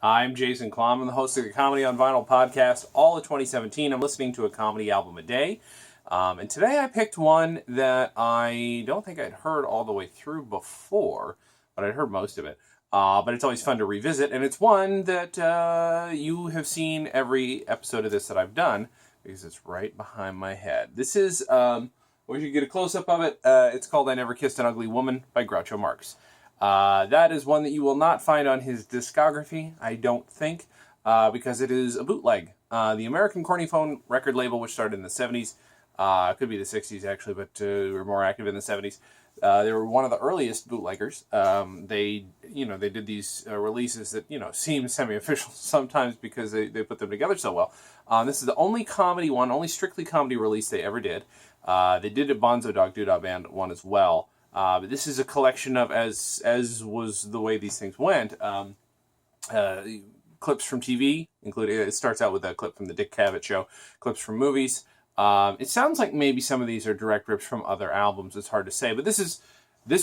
I'm Jason Klom. I'm the host of the Comedy on Vinyl podcast, all of 2017. I'm listening to a comedy album a day. And today I picked one that I don't think I'd heard all the way through before, but I'd heard most of it. But it's always fun to revisit, and it's one that you have seen every episode of this that I've done, because it's right behind my head. This is, where you get a close-up of it, it's called I Never Kissed an Ugly Woman by Groucho Marx. That is one that you will not find on his discography, I don't think, because it is a bootleg. The American Cornyphone record label, which started in the 70s, could be the 60s actually, but were more active in the 70s. They were one of the earliest bootleggers. They did these releases that, seem semi-official sometimes because they put them together so well. This is the only comedy one, only strictly comedy release they ever did. They did a Bonzo Dog Doodah Band one as well. But this is a collection of, as was the way these things went, clips from TV, including, it starts out with a clip from the Dick Cavett Show, clips from movies. It sounds like maybe some of these are direct rips from other albums. It's hard to say, but this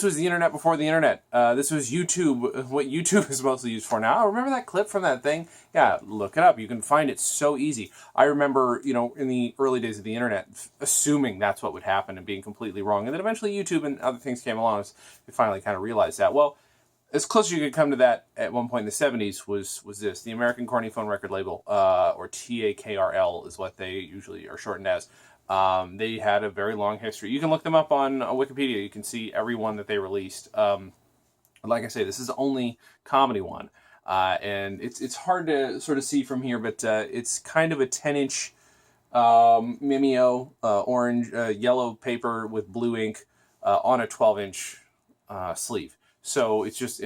was the internet before the internet. This was YouTube, what YouTube is mostly used for now. Remember that clip from that thing? Yeah, look it up. You can find it so easy. I remember, in the early days of the internet, assuming that's what would happen and being completely wrong. And then eventually YouTube and other things came along. We finally kind of realized that. Well, as close as you could come to that at one point in the 70s was this. The American Cornyphone record label, or TAKRL is what they usually are shortened as. They had a very long history. You can look them up on Wikipedia. You can see every one that they released. Like I say, this is the only comedy one. And it's hard to sort of see from here, but it's kind of a 10-inch Mimeo orange, yellow paper with blue ink on a 12-inch sleeve. So it's just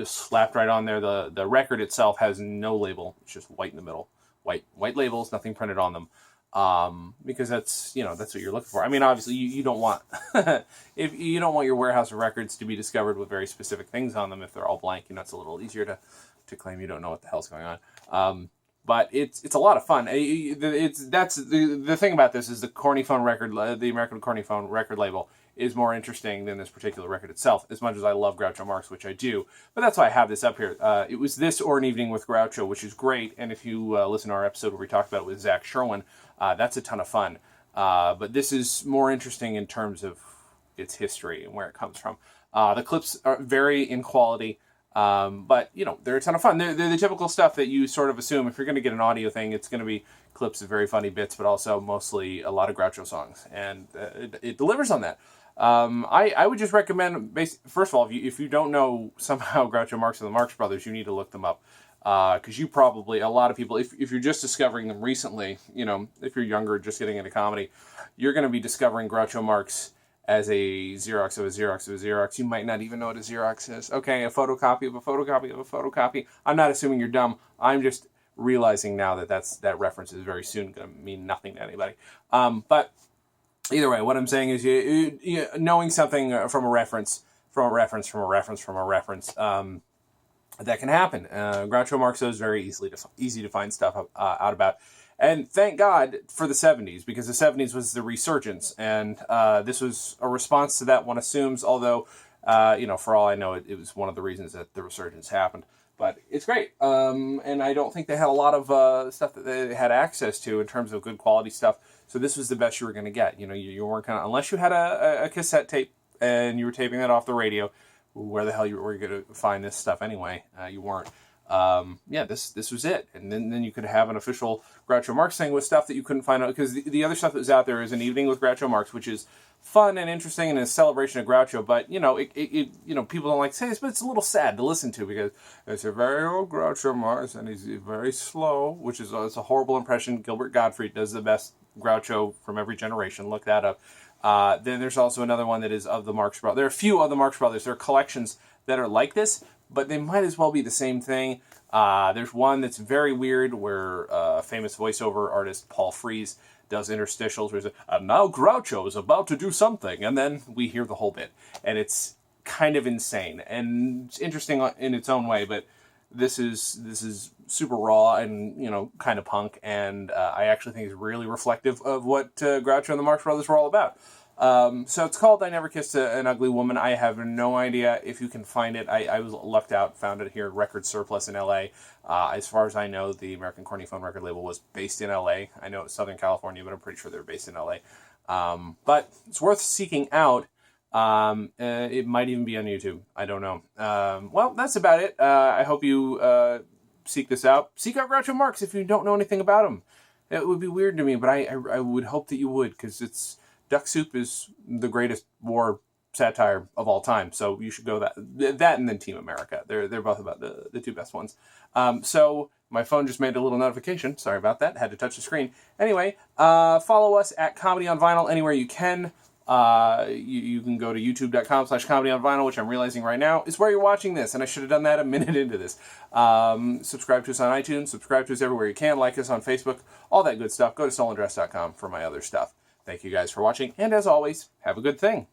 slapped right on there. The record itself has no label. It's just white in the middle. White labels, nothing printed on them. Because that's what you're looking for. I mean, obviously you don't want, if you don't want your warehouse of records to be discovered with very specific things on them. If they're all blank, it's a little easier to claim you don't know what the hell's going on. But it's a lot of fun. That's the thing about this is the Cornyphone record, the American Cornyphone record label is more interesting than this particular record itself, as much as I love Groucho Marx, which I do. But that's why I have this up here. It was this or An Evening with Groucho, which is great. And if you listen to our episode where we talked about it with Zach Sherwin, that's a ton of fun. But this is more interesting in terms of its history and where it comes from. The clips are vary in quality, but they're a ton of fun. They're the typical stuff that you sort of assume if you're going to get an audio thing, it's going to be clips of very funny bits, but also mostly a lot of Groucho songs, and it delivers on that. I would just recommend, first of all, if you don't know somehow Groucho Marx and the Marx Brothers, you need to look them up. Because you probably, a lot of people, if you're just discovering them recently, if you're younger, just getting into comedy, you're going to be discovering Groucho Marx as a Xerox of a Xerox of a Xerox. You might not even know what a Xerox is. Okay, a photocopy of a photocopy of a photocopy. I'm not assuming you're dumb. I'm just realizing now that reference is very soon going to mean nothing to anybody. But either way, what I'm saying is you knowing something from a reference, that can happen. Groucho Marx is very easy to find stuff out about. And thank God for the 70s, because the 70s was the resurgence. And this was a response to that, one assumes, although, for all I know, it was one of the reasons that the resurgence happened. But it's great. And I don't think they had a lot of stuff that they had access to in terms of good quality stuff. So this was the best you were going to get. You weren't going to, unless you had a cassette tape and you were taping that off the radio, where the hell were you going to find this stuff anyway? You weren't. This was it. And then you could have an official Groucho Marx thing with stuff that you couldn't find out, because the other stuff that was out there is An Evening with Groucho Marx, which is fun and interesting and a celebration of Groucho, but people don't like to say this, but it's a little sad to listen to because it's a very old Groucho Marx and he's very slow, which is it's a horrible impression. Gilbert Gottfried does the best Groucho from every generation. Look that up. Then there's also another one that is of the Marx Brothers. There are a few of the Marx Brothers. There are collections that are like this, but they might as well be the same thing. There's one that's very weird where famous voiceover artist Paul Frees does interstitials where he says, and now Groucho is about to do something, and then we hear the whole bit. And it's kind of insane and it's interesting in its own way, but this is super raw and kind of punk, and I actually think it's really reflective of what Groucho and the Marx Brothers were all about. So it's called I Never Kissed an Ugly Woman. I have no idea if you can find it. I was lucked out, found it here at Record Surplus in L.A. As far as I know, the American Cornyphone record label was based in L.A. I know it's Southern California, but I'm pretty sure they're based in L.A. But it's worth seeking out. It might even be on YouTube. I don't know. Well, that's about it. I hope you seek this out. Seek out Groucho Marx if you don't know anything about him. It would be weird to me, but I would hope that you would, because Duck Soup is the greatest war satire of all time. So you should go that and then Team America. They're both about the two best ones. So my phone just made a little notification. Sorry about that. Had to touch the screen. Anyway, follow us at Comedy on Vinyl anywhere you can. You can go to youtube.com/comedy on vinyl, which I'm realizing right now is where you're watching this, and I should have done that a minute into this. Subscribe to us on iTunes, subscribe to us everywhere you can, like us on Facebook, all that good stuff. Go to soulandress.com for my other stuff. Thank you guys for watching, and as always, have a good thing.